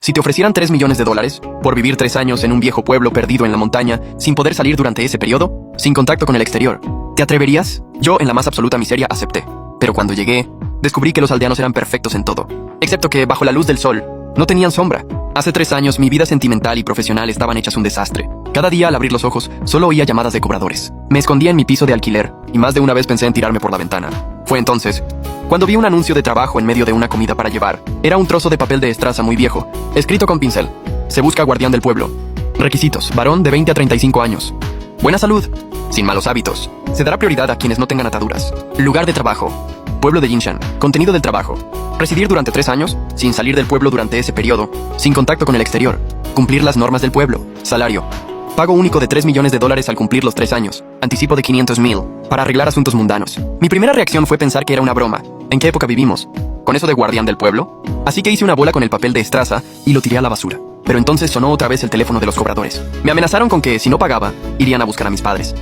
Si te ofrecieran 3 millones de dólares por vivir 3 años en un viejo pueblo perdido en la montaña, sin poder salir durante ese periodo, sin contacto con el exterior, ¿te atreverías? Yo, en la más absoluta miseria, acepté. Pero cuando llegué, descubrí que los aldeanos eran perfectos en todo, excepto que, bajo la luz del sol, no tenían sombra. Hace 3 años, mi vida sentimental y profesional estaban hechas un desastre. Cada día, al abrir los ojos, solo oía llamadas de cobradores. Me escondía en mi piso de alquiler, y más de una vez pensé en tirarme por la ventana. Fue entonces cuando vi un anuncio de trabajo en medio de una comida para llevar. Era un trozo de papel de estraza muy viejo, escrito con pincel. Se busca guardián del pueblo. Requisitos: varón de 20 a 35 años. Buena salud. Sin malos hábitos. Se dará prioridad a quienes no tengan ataduras. Lugar de trabajo: pueblo de Jinshan. Contenido del trabajo: residir durante 3 años, sin salir del pueblo durante ese periodo, sin contacto con el exterior. Cumplir las normas del pueblo. Salario: pago único de 3 millones de dólares al cumplir los 3 años. Anticipo de 500,000 para arreglar asuntos mundanos. Mi primera reacción fue pensar que era una broma. ¿En qué época vivimos? ¿Con eso de guardián del pueblo? Así que hice una bola con el papel de estraza y lo tiré a la basura. Pero entonces sonó otra vez el teléfono de los cobradores. Me amenazaron con que, si no pagaba, irían a buscar a mis padres.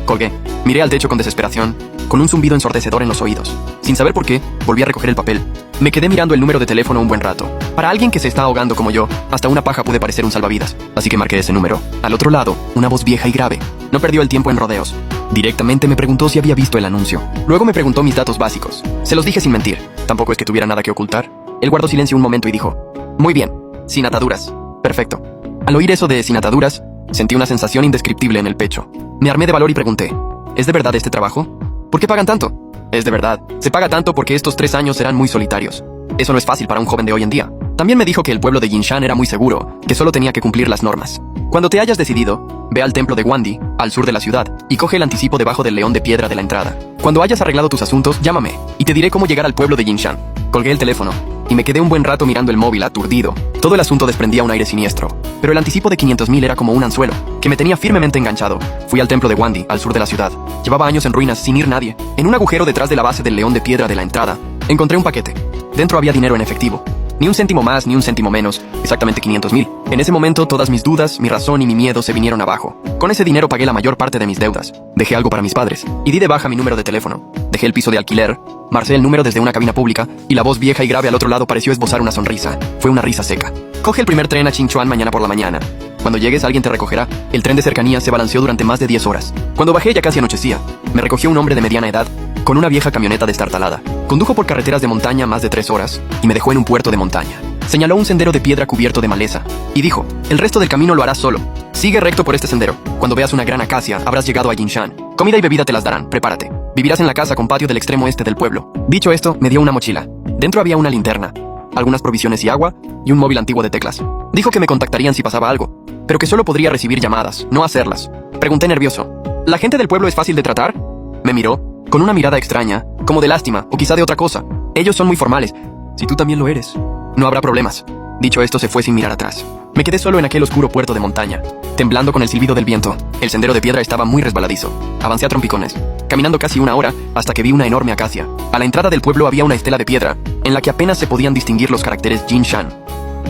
Colgué. Miré al techo con desesperación, con un zumbido ensordecedor en los oídos. Sin saber por qué, volví a recoger el papel. Me quedé mirando el número de teléfono un buen rato. Para alguien que se está ahogando como yo, hasta una paja puede parecer un salvavidas. Así que marqué ese número. Al otro lado, una voz vieja y grave. No perdió el tiempo en rodeos. Directamente me preguntó si había visto el anuncio. Luego me preguntó mis datos básicos. Se los dije sin mentir. Tampoco es que tuviera nada que ocultar. Él guardó silencio un momento y dijo: muy bien, sin ataduras. Perfecto. Al oír eso de sin ataduras, sentí una sensación indescriptible en el pecho. Me armé de valor y pregunté: ¿es de verdad este trabajo? ¿Por qué pagan tanto? Es de verdad. Se paga tanto porque estos 3 años serán muy solitarios. Eso no es fácil para un joven de hoy en día. También me dijo que el pueblo de Jinshan era muy seguro, que solo tenía que cumplir las normas. Cuando te hayas decidido, ve al templo de Wandi, al sur de la ciudad, y coge el anticipo debajo del león de piedra de la entrada. Cuando hayas arreglado tus asuntos, llámame, y te diré cómo llegar al pueblo de Jinshan. Colgué el teléfono, y me quedé un buen rato mirando el móvil aturdido. Todo el asunto desprendía un aire siniestro. Pero el anticipo de 500,000 era como un anzuelo, que me tenía firmemente enganchado. Fui al templo de Wandi, al sur de la ciudad. Llevaba años en ruinas, sin ir nadie. En un agujero detrás de la base del león de piedra de la entrada, encontré un paquete. Dentro había dinero en efectivo. Ni un céntimo más, ni un céntimo menos, exactamente 500,000. En ese momento, todas mis dudas, mi razón y mi miedo se vinieron abajo. Con ese dinero pagué la mayor parte de mis deudas. Dejé algo para mis padres, y di de baja mi número de teléfono. Dejé el piso de alquiler, marcé el número desde una cabina pública, y la voz vieja y grave al otro lado pareció esbozar una sonrisa. Fue una risa seca. Coge el primer tren a Chinchuan mañana por la mañana. Cuando llegues, alguien te recogerá. El tren de cercanía se balanceó durante más de 10 horas. Cuando bajé ya casi anochecía. Me recogió un hombre de mediana edad, con una vieja camioneta destartalada. Condujo por carreteras de montaña más de 3 horas, y me dejó en un puerto de montaña. Señaló un sendero de piedra cubierto de maleza, y dijo: el resto del camino lo harás solo. Sigue recto por este sendero. Cuando veas una gran acacia, habrás llegado a Jinshan. Comida y bebida te las darán, prepárate. Vivirás en la casa con patio del extremo este del pueblo. Dicho esto, me dio una mochila. Dentro había una linterna, algunas provisiones y agua, y un móvil antiguo de teclas. Dijo que me contactarían si pasaba algo, pero que solo podría recibir llamadas, no hacerlas. Pregunté nervioso: ¿la gente del pueblo es fácil de tratar? Me miró, con una mirada extraña, como de lástima, o quizá de otra cosa. Ellos son muy formales. Si tú también lo eres, no habrá problemas. Dicho esto, se fue sin mirar atrás. Me quedé solo en aquel oscuro puerto de montaña, temblando con el silbido del viento. El sendero de piedra estaba muy resbaladizo. Avancé a trompicones, caminando casi 1 hora, hasta que vi una enorme acacia. A la entrada del pueblo había una estela de piedra, en la que apenas se podían distinguir los caracteres Jinshan.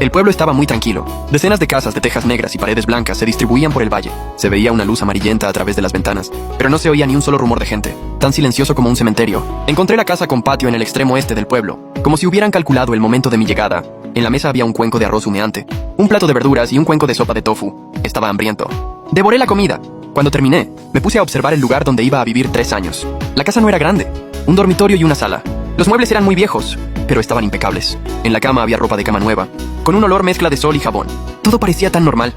El pueblo estaba muy tranquilo. Decenas de casas de tejas negras y paredes blancas se distribuían por el valle. Se veía una luz amarillenta a través de las ventanas, pero no se oía ni un solo rumor de gente, tan silencioso como un cementerio. Encontré la casa con patio en el extremo este del pueblo, como si hubieran calculado el momento de mi llegada. En la mesa había un cuenco de arroz humeante, un plato de verduras y un cuenco de sopa de tofu. Estaba hambriento. Devoré la comida. Cuando terminé, me puse a observar el lugar donde iba a vivir 3 años. La casa no era grande, un dormitorio y una sala. Los muebles eran muy viejos, pero estaban impecables. En la cama había ropa de cama nueva, con un olor mezcla de sol y jabón. Todo parecía tan normal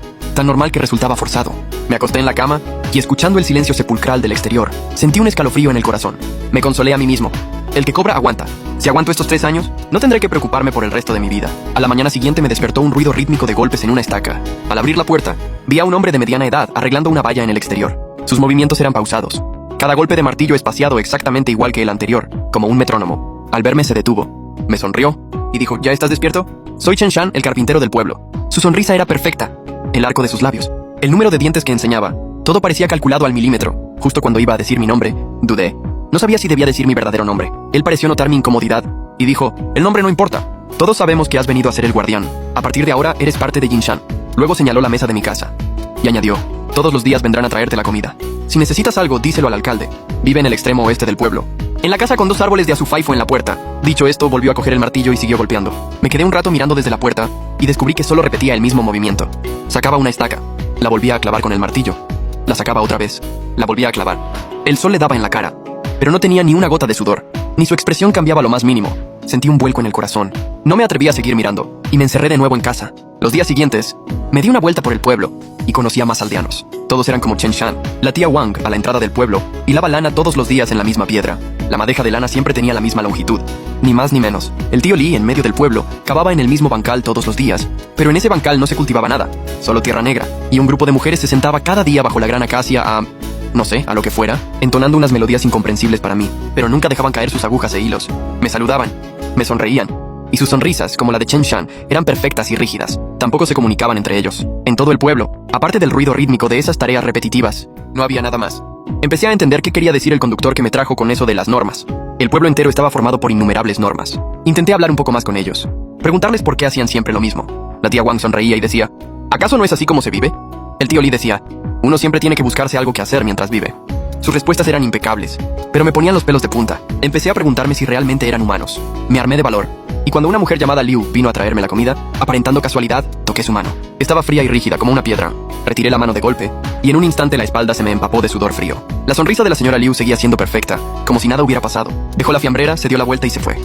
que resultaba forzado. Me acosté en la cama y, escuchando el silencio sepulcral del exterior, sentí un escalofrío en el corazón. Me consolé a mí mismo. El que cobra aguanta. Si aguanto estos 3 años, no tendré que preocuparme por el resto de mi vida. A la mañana siguiente me despertó un ruido rítmico de golpes en una estaca. Al abrir la puerta, vi a un hombre de mediana edad arreglando una valla en el exterior. Sus movimientos eran pausados. Cada golpe de martillo espaciado exactamente igual que el anterior, como un metrónomo. Al verme se detuvo. Me sonrió y dijo: ¿ya estás despierto? Soy Chen Shan, el carpintero del pueblo. Su sonrisa era perfecta. El arco de sus labios, el número de dientes que enseñaba, todo parecía calculado al milímetro. Justo cuando iba a decir mi nombre, dudé. No sabía si debía decir mi verdadero nombre. Él pareció notar mi incomodidad y dijo: el nombre no importa. Todos sabemos que has venido a ser el guardián. A partir de ahora eres parte de Jinshan. Luego señaló la mesa de mi casa y añadió: todos los días vendrán a traerte la comida. Si necesitas algo, díselo al alcalde. Vive en el extremo oeste del pueblo. En la casa con 2 árboles de azufaifo en la puerta. Dicho esto, volvió a coger el martillo y siguió golpeando. Me quedé un rato mirando desde la puerta y descubrí que solo repetía el mismo movimiento. Sacaba una estaca, la volvía a clavar con el martillo. La sacaba otra vez, la volvía a clavar. El sol le daba en la cara, pero no tenía ni una gota de sudor, ni su expresión cambiaba lo más mínimo. Sentí un vuelco en el corazón. No me atreví a seguir mirando, y me encerré de nuevo en casa. Los días siguientes, me di una vuelta por el pueblo, y conocí a más aldeanos. Todos eran como Chen Shan, la tía Wang, a la entrada del pueblo, hilaba lana todos los días en la misma piedra. La madeja de lana siempre tenía la misma longitud, ni más ni menos. El tío Li, en medio del pueblo, cavaba en el mismo bancal todos los días, pero en ese bancal no se cultivaba nada, solo tierra negra, y un grupo de mujeres se sentaba cada día bajo la gran acacia a... no sé, a lo que fuera, entonando unas melodías incomprensibles para mí, pero nunca dejaban caer sus agujas e hilos. Me saludaban, me sonreían, y sus sonrisas, como la de Chen Shan, eran perfectas y rígidas. Tampoco se comunicaban entre ellos. En todo el pueblo, aparte del ruido rítmico de esas tareas repetitivas, no había nada más. Empecé a entender qué quería decir el conductor que me trajo con eso de las normas. El pueblo entero estaba formado por innumerables normas. Intenté hablar un poco más con ellos, preguntarles por qué hacían siempre lo mismo. La tía Wang sonreía y decía, ¿acaso no es así como se vive? El tío Li decía, uno siempre tiene que buscarse algo que hacer mientras vive. Sus respuestas eran impecables, pero me ponían los pelos de punta. Empecé a preguntarme si realmente eran humanos. Me armé de valor, y cuando una mujer llamada Liu vino a traerme la comida, aparentando casualidad, toqué su mano. Estaba fría y rígida como una piedra. Retiré la mano de golpe, y en un instante la espalda se me empapó de sudor frío. La sonrisa de la señora Liu seguía siendo perfecta, como si nada hubiera pasado. Dejó la fiambrera, se dio la vuelta y se fue.